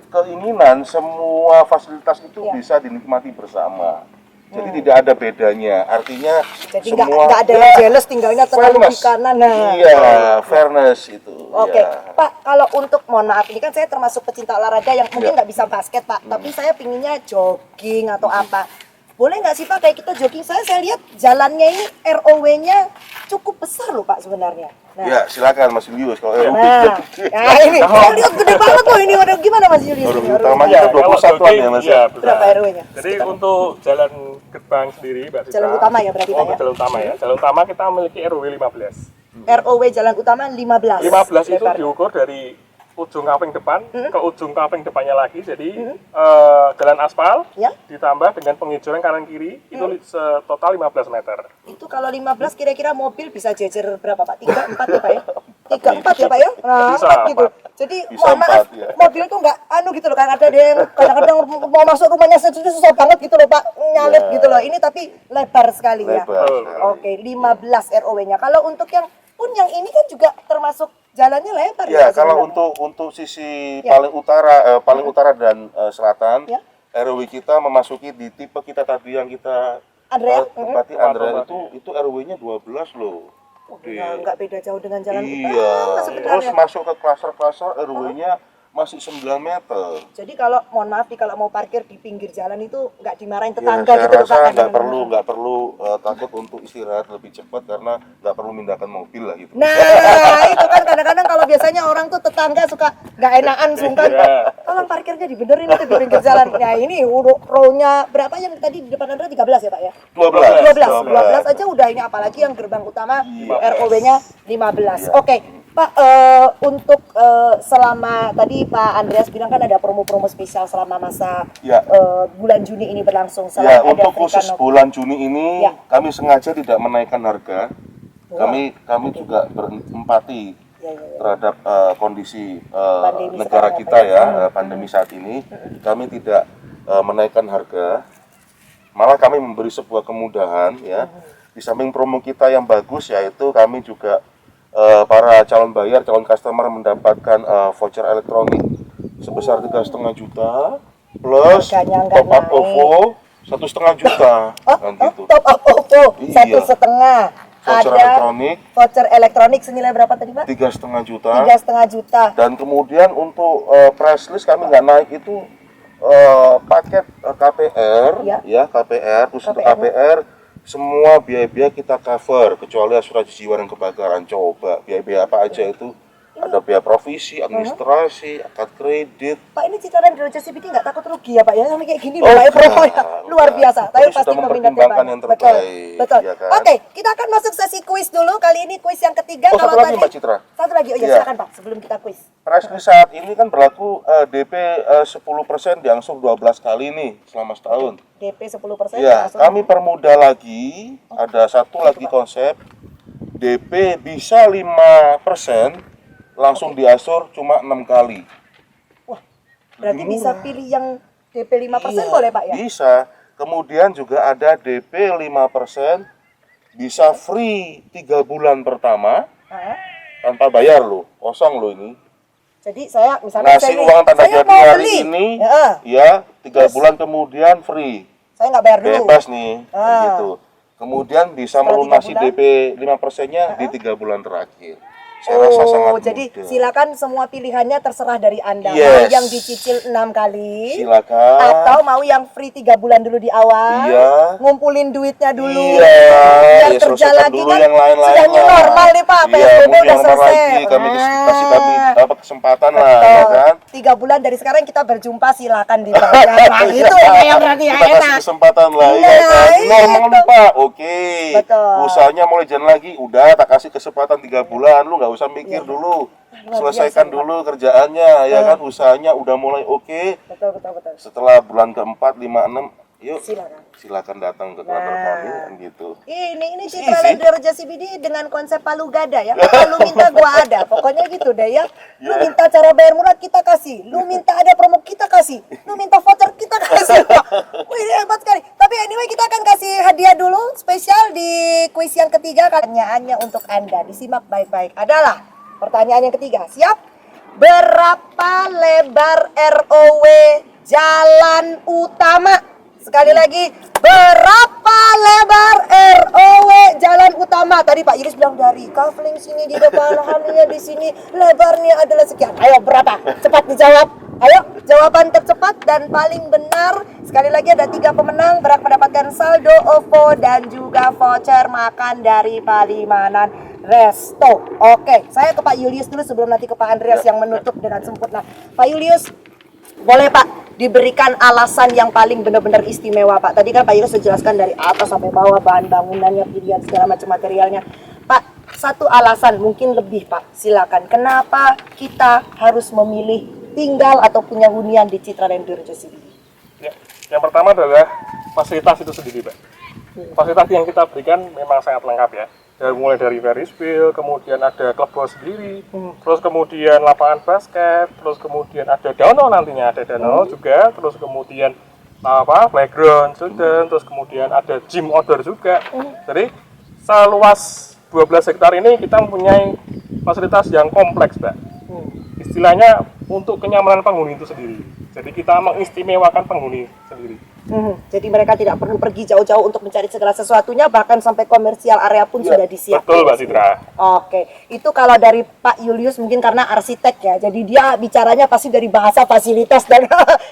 keinginan, semua fasilitas itu bisa dinikmati bersama. Jadi tidak ada bedanya, artinya Jadi semua nggak ada yang jealous tinggalnya terlalu di kanan. Nah. Iya, fairness itu. Oke, Ya. Pak, kalau untuk, mohon maaf, ini kan saya termasuk pecinta olahraga yang mungkin nggak bisa basket, Pak, tapi saya pinginnya jogging atau apa. Boleh nggak sih Pak, kayak kita jogging, saya lihat jalannya ini ROW-nya cukup besar loh Pak sebenarnya. Nah, Ya, silakan Mas Julius kalau aerobik. nah ini, saya lihat gede banget loh ini, waduh, gimana Mas Julius? Aerobik Ini utamanya Ya, itu 21-an kalau ya Mas. iya, berapa ROW-nya? Jadi untuk jalan gerbang sendiri, Mbak Citra. Jalan utama ya berarti, Pak, ya? Jalan utama ya. Jalan utama kita memiliki RW 15. ROW jalan utama 15. 15 itu lebar. diukur dari ujung kawing depan ke ujung kawing depannya lagi. Jadi jalan aspal Ya. ditambah dengan penghijauan kanan kiri itu total 15 meter. Itu kalau 15 kira-kira mobil bisa jejer berapa Pak? 3, 4 ya Pak ya? 3, 4 ya Pak ya? Nah, Bisa, 4 gitu. Pak. Jadi Bisa mohon maaf, 4, ya. mobil tuh nggak gitu loh kan, ada yang kadang-kadang mau masuk rumahnya sendiri susah banget gitu loh Pak, nyalip gitu loh. Ini tapi lebar sekali ya. Lebar Betul. sekali. Oke, 15 ROW-nya. Kalau untuk yang ini kan juga termasuk jalannya lebar Ya, Pak, kalau sebenarnya? untuk sisi Ya. paling utara dan selatan, Ya. RW kita memasuki di tipe kita tadi yang kita Andrea? tempati Andrea itu RW-nya 12 loh. Oh, nggak beda jauh dengan jalan Iya, utama terus sebenarnya. masuk ke klaster-klaster RW-nya masih 9 meter. Jadi kalau mohon maaf nih, kalau mau parkir di pinggir jalan itu nggak dimarahin Ya, tetangga saya gitu loh, rasa Pak. nggak perlu takut untuk istirahat lebih cepat karena nggak perlu mindahkan mobil lah gitu. Nah, itu kan kadang-kadang kalau biasanya orang tuh tetangga suka nggak enakan sungkan. Iya. Tolong parkirnya dibenerin itu di pinggir jalan. Nah, ini row-nya berapa yang tadi di depan Anda 13 ya, Pak ya? 12 aja udah ini, apalagi yang gerbang utama ROW-nya 15. Iya. Oke, Pak, untuk selama tadi Pak Andreas bilang kan ada promo-promo spesial selama masa Ya. bulan Juni ini berlangsung. Ya, Selain ada untuk free khusus canopy. bulan Juni ini Ya. kami sengaja tidak menaikkan harga. Wah. Kami juga berempati Ya, ya, ya. terhadap kondisi Pandemi negara sekarang, kita Pak, ya. ya, pandemi saat ini. Kami tidak menaikkan harga, malah kami memberi sebuah kemudahan ya. Di samping promo kita yang bagus, yaitu kami juga para calon bayar, calon customer mendapatkan voucher elektronik sebesar 3,5 juta plus Harganya nggak top up naik. OVO 1,5 juta kan gitu. Top up OVO Iya. 1,5. Voucher Ada elektronik voucher elektronik senilai berapa tadi Pak? 3,5 juta. 3,5 juta. Dan kemudian untuk price list kami nggak naik itu paket KPR Ya. KPR khusus untuk KPR. KPR semua biaya-biaya kita cover kecuali asuransi jiwa dan kebakaran. Coba biaya-biaya apa aja itu, ada biaya provisi, administrasi, akad kredit. Pak, ini Citra dan Roger CBD nggak takut rugi ya Pak ya? Sampai kayak gini Oh, loh Pak ya, enggak, promonya luar enggak. biasa. Tapi Kami pasti sudah peminatnya mempertimbangkan banyak. yang Betul, terbaik, betul. ya kan? Oke, kita akan masuk sesi kuis dulu. Kali ini kuis yang ketiga. Oh, satu lagi, Mbak Citra. Satu lagi, oh iya, Iya. silakan Pak, sebelum kita kuis. Price list saat ini kan berlaku DP 10% diangsur 12 kali nih selama setahun. DP 10%. Ya, langsung. kami permudah lagi, ada satu lagi konsep, DP bisa 5%, langsung diasur cuma 6 kali. Wah, berarti Lebih bisa murah. pilih yang DP 5% Iya, boleh Pak ya? Bisa. Kemudian juga ada DP 5%, bisa free 3 bulan pertama, Hah? tanpa bayar loh, kosong loh ini. Jadi saya misalnya Ngasih saya uang tanda saya jadi mau hari beli. ini, Ya, ya 3 Terus? bulan kemudian free. saya nggak bayar dulu. Bebas nih, Ah. gitu. Kemudian bisa Setelah 3 melunasi bulan? DP 5%-nya di 3 bulan terakhir. Saya rasa sangat Oh, jadi mudah. silakan semua pilihannya terserah dari Anda. Mau Yes. yang dicicil 6 kali Silakan. atau mau yang free 3 bulan dulu di awal. Iya. Ngumpulin duitnya dulu. Iya, Biar ya kerja selesaikan lagi dulu kan yang lain-lain sudah new lah. normal nih Pak. Iya, PSBB mau udah yang normal selesai. lagi, kasih kami dapat kesempatan lah, Betul. ya kan? 3 bulan dari sekarang kita berjumpa, silakan dibayar. Nah, itu yang berarti ya Kita kasih enak. kesempatan lah, Nah, ya kan? itu. Normal nih Pak, oke. Betul. Usahanya mulai jalan lagi, udah tak kasih kesempatan 3 bulan, lu nggak usah mikir Iya. dulu. Luar Selesaikan biasa, dulu kerjaannya, ya kan? Usahanya udah mulai oke. Betul, betul, betul. Setelah bulan ke-4, 5, 6, yuk Silakan. datang ke kantor Nah. kami, kan gitu. Ini Easy. Citra Lendra CBD dengan konsep palu gada ya. Lu minta gua ada. Pokoknya gitu deh ya. Lu minta cara bayar murah kita kasih. Lu minta ada promo kita kasih. Lu minta voucher kita kasih. Wih, ini hebat sekali. Tapi anyway kita akan kasih hadiah dulu spesial di kuis yang ketiga. Pertanyaannya untuk Anda, disimak baik-baik. Adalah pertanyaan yang ketiga. Siap? Berapa lebar ROW jalan utama? Sekali lagi, berapa lebar ROW jalan utama? Tadi Pak Yulis bilang dari kafling sini di depan, hanya di sini lebarnya adalah sekian. Ayo berapa? Cepat dijawab. Ayo, jawaban tercepat dan paling benar. Sekali lagi ada 3 pemenang berhak mendapatkan saldo OVO dan juga voucher makan dari Palimanan Resto. Oke, saya ke Pak Julius dulu sebelum nanti ke Pak Andreas yang menutup dengan sempurna. Pak Julius, boleh Pak diberikan alasan yang paling benar-benar istimewa Pak. Tadi kan Pak Julius sudah jelaskan dari atas sampai bawah bahan bangunannya, pilihan segala macam materialnya. Pak, satu alasan mungkin lebih Pak, silakan. Kenapa kita harus memilih tinggal atau punya hunian di Citraland Dirjo CBD? Ya, yang pertama adalah fasilitas itu sendiri, Pak. Fasilitas yang kita berikan memang sangat lengkap ya. Mulai dari Ferris wheel, kemudian ada clubhouse sendiri, terus kemudian lapangan basket, terus kemudian ada danau nantinya, ada danau juga, terus kemudian playground student, terus kemudian ada gym outdoor juga. Jadi seluas 12 hektar ini kita mempunyai fasilitas yang kompleks, Pak. Istilahnya untuk kenyamanan penghuni itu sendiri. Jadi kita mengistimewakan penghuni sendiri. Jadi mereka tidak perlu pergi jauh-jauh untuk mencari segala sesuatunya, bahkan sampai komersial area pun sudah disiapkan. Betul, Mbak Citra. Oke, itu kalau dari Pak Julius mungkin karena arsitek ya, jadi dia bicaranya pasti dari bahasa fasilitas dan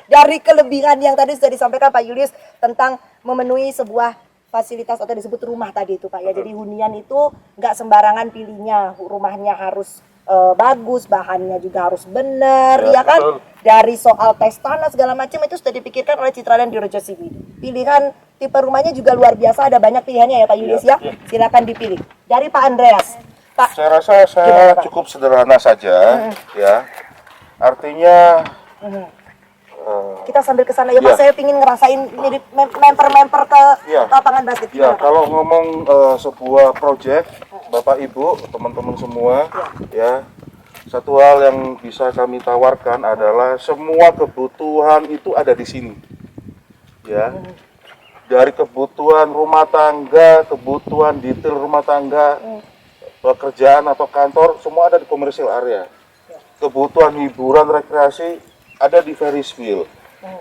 dari kelebihan yang tadi sudah disampaikan Pak Julius tentang memenuhi sebuah fasilitas atau disebut rumah tadi itu Pak ya. Jadi hunian itu nggak sembarangan pilihnya, rumahnya harus bagus, bahannya juga harus benar, ya kan? Betul. Dari soal tes tanah segala macam itu sudah dipikirkan oleh Citraland Dirjo CBD. Pilihan tipe rumahnya juga luar biasa, ada banyak pilihannya ya Pak Julius ya. Silakan dipilih. Dari Pak Andreas. Pak, Saya rasa saya cukup sederhana saja, ya. Artinya kita sambil ke sana ya Pak, Iya. saya ingin ngerasain mirip memper-memper ke Iya. lapangan basket. ya Gimana, Pak? kalau ngomong sebuah proyek, Bapak Ibu, teman-teman semua, ya. Satu hal yang bisa kami tawarkan adalah semua kebutuhan itu ada di sini. Ya. Dari kebutuhan rumah tangga, kebutuhan detail rumah tangga, pekerjaan atau kantor, semua ada di commercial area. Kebutuhan hiburan rekreasi ada di Ferris wheel,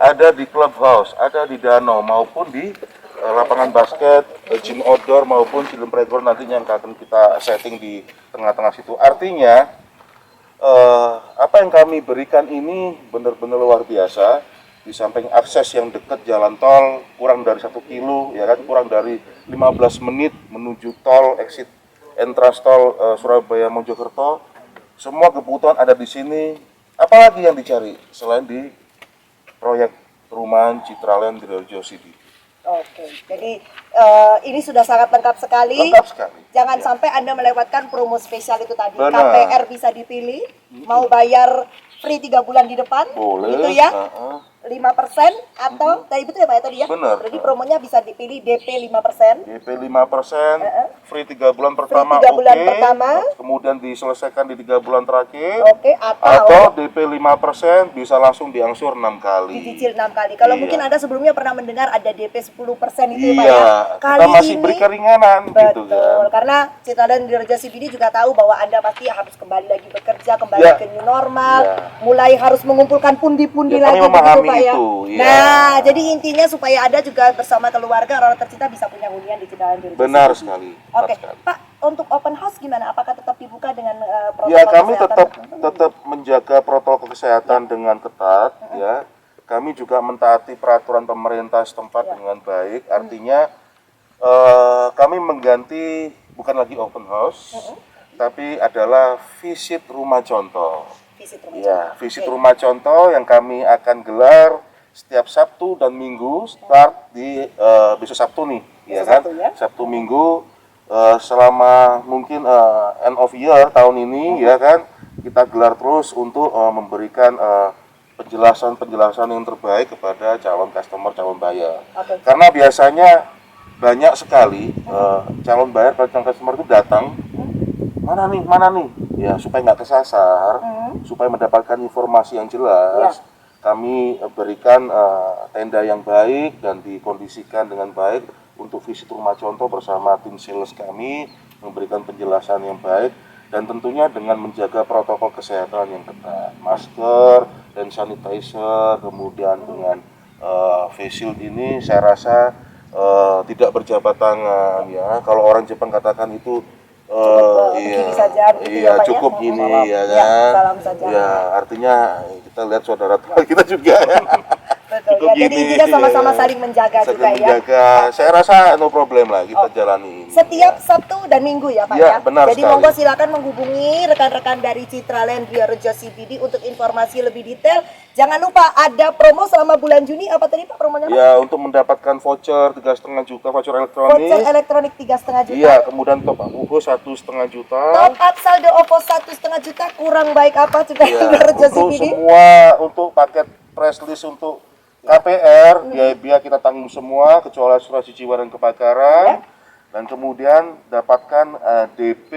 ada di clubhouse, ada di danau maupun di lapangan basket, gym outdoor maupun film playground nantinya yang akan kita setting di tengah-tengah situ. Artinya apa yang kami berikan ini benar-benar luar biasa. Di samping akses yang dekat jalan tol kurang dari 1 kilo, ya kan, kurang dari 15 menit menuju tol exit entrance tol Surabaya Mojokerto. Semua kebutuhan ada di sini. Apalagi yang dicari selain di proyek perumahan Citraland Dirjo CBD? Oke, jadi ini sudah sangat lengkap sekali. Lengkap sekali. Jangan Ya. sampai Anda melewatkan promo spesial itu tadi. Benar. KPR bisa dipilih, mau bayar free 3 bulan di depan, Boleh. gitu ya. 5% atau tadi betul ya Pak ya tadi ya? Benar. Jadi promonya bisa dipilih DP 5%. DP 5%, free 3 bulan pertama, 3 bulan oke. pertama. Kemudian diselesaikan di 3 bulan terakhir. Oke, Atau DP 5% bisa langsung diangsur 6 kali. dicicil 6 kali. Kalau Iya. mungkin Anda sebelumnya pernah mendengar ada DP 10% itu ya Pak Iya, ya. kita masih beri keringanan gitu Betul, kan. karena Citraland Dirjo CBD juga tahu bahwa Anda pasti harus kembali lagi bekerja, kembali Ya. ke new normal, Ya. mulai harus mengumpulkan pundi-pundi Ya, lagi kami memahami Pak ya. itu, iya. Nah, jadi intinya supaya Anda juga bersama keluarga orang tercinta bisa punya hunian di Citraland Dirjo Benar CBD. sekali. Oke, benar sekali. Pak, untuk open house gimana? Apakah tetap dibuka dengan protokol Ya, kami kesehatan tetap tertentu? menjaga protokol kesehatan dengan ketat, ya. Kami juga mentaati peraturan pemerintah setempat dengan baik. Artinya kami mengganti bukan lagi open house, tapi adalah visit rumah contoh. Visit rumah Ya, contoh. visit Oke. rumah contoh yang kami akan gelar setiap Sabtu dan Minggu, start di besok Sabtu nih, ya Besok kan? Sabtu, ya. Sabtu Minggu selama mungkin end of year tahun ini, ya kan? Kita gelar terus untuk memberikan penjelasan-penjelasan yang terbaik kepada calon customer, calon buyer. Oke. Karena biasanya banyak sekali calon buyer, calon customer itu datang, mana nih, ya supaya nggak kesasar, supaya mendapatkan informasi yang jelas. kami berikan tenda yang baik dan dikondisikan dengan baik untuk visit rumah contoh bersama tim sales kami, memberikan penjelasan yang baik dan tentunya dengan menjaga protokol kesehatan yang ketat, masker, hand sanitizer, kemudian dengan face shield ini saya rasa tidak berjabat tangan ya. Kalau orang Jepang katakan itu begini saja, begitu ya, Pak, cukup ya? gini ya Ya, kan. salam saja. Ya, artinya kita lihat saudara kita juga ya. Betul Cukup ya. Jadi gini, intinya sama-sama ya. saling menjaga Saling juga ya. menjaga. Saya rasa no problem lah kita jalani ini. Setiap Sabtu dan Minggu ya Pak Ya, ya. benar Jadi sekali. monggo silakan menghubungi rekan-rekan dari Citraland Rio Rejo CBD untuk informasi lebih detail. Jangan lupa ada promo selama bulan Juni, apa tadi Pak promonya Pak? Ya, untuk mendapatkan voucher 3,5 juta voucher elektronik. Voucher elektronik 3,5 juta. Iya, kemudian top up UHO 1,5 juta. Top up saldo OVO 1,5 juta, kurang baik apa Ya, Citraland Rio Rejo untuk CBD? semua untuk paket press list untuk KPR, biaya kita tanggung semua kecuali asuransi jiwa dan kebakaran. Dan kemudian dapatkan DP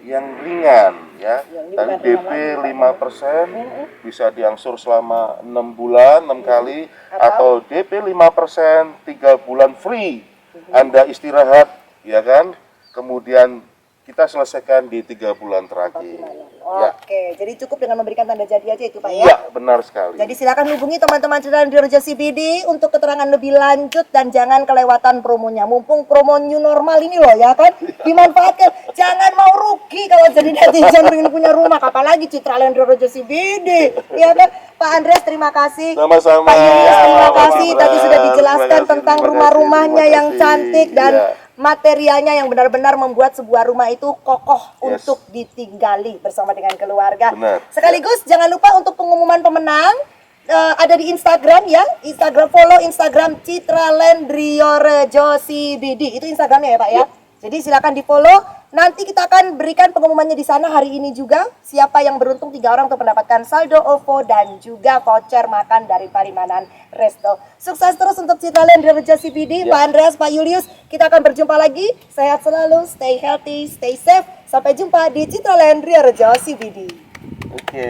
yang ringan ya. Dari DP 5% bisa diangsur selama 6 bulan 6 kali atau DP 5% 3 bulan free. Anda istirahat ya kan. Kemudian kita selesaikan di 3 bulan terakhir. Ya. Oke, jadi cukup dengan memberikan tanda jadi aja itu Pak ya. Iya, benar sekali. Jadi silakan hubungi teman-teman Citraland Rio Rejo CBD untuk keterangan lebih lanjut dan jangan kelewatan promonya. Mumpung promo new normal ini loh ya kan, dimanfaatkan. Jangan mau rugi kalau jadi netizen ingin punya rumah, apalagi Citraland Rio Rejo CBD. Ya kan, Pak Andreas terima kasih. Sama-sama. Pak Yulius terima Pak kasih. Indra. Tadi sudah dijelaskan Terima kasih, tentang terima rumah-rumahnya kasih, yang terima kasih. cantik dan Iya. materialnya yang benar-benar membuat sebuah rumah itu kokoh Yes. untuk ditinggali bersama dengan keluarga. Benar. Sekaligus jangan lupa untuk pengumuman pemenang ada di Instagram ya. Follow Instagram Citraland Rio Rejo CBD. Itu Instagramnya ya Pak ya. Jadi silakan di-follow. Nanti kita akan berikan pengumumannya di sana hari ini juga. Siapa yang beruntung 3 orang untuk mendapatkan saldo OVO dan juga voucher makan dari Palimanan Resto. Sukses terus untuk Citraland Rio Rejo CBD. Pak Andreas, Pak Julius, kita akan berjumpa lagi. Sehat selalu, stay healthy, stay safe. Sampai jumpa di Citraland Rio Rejo CBD. Oke.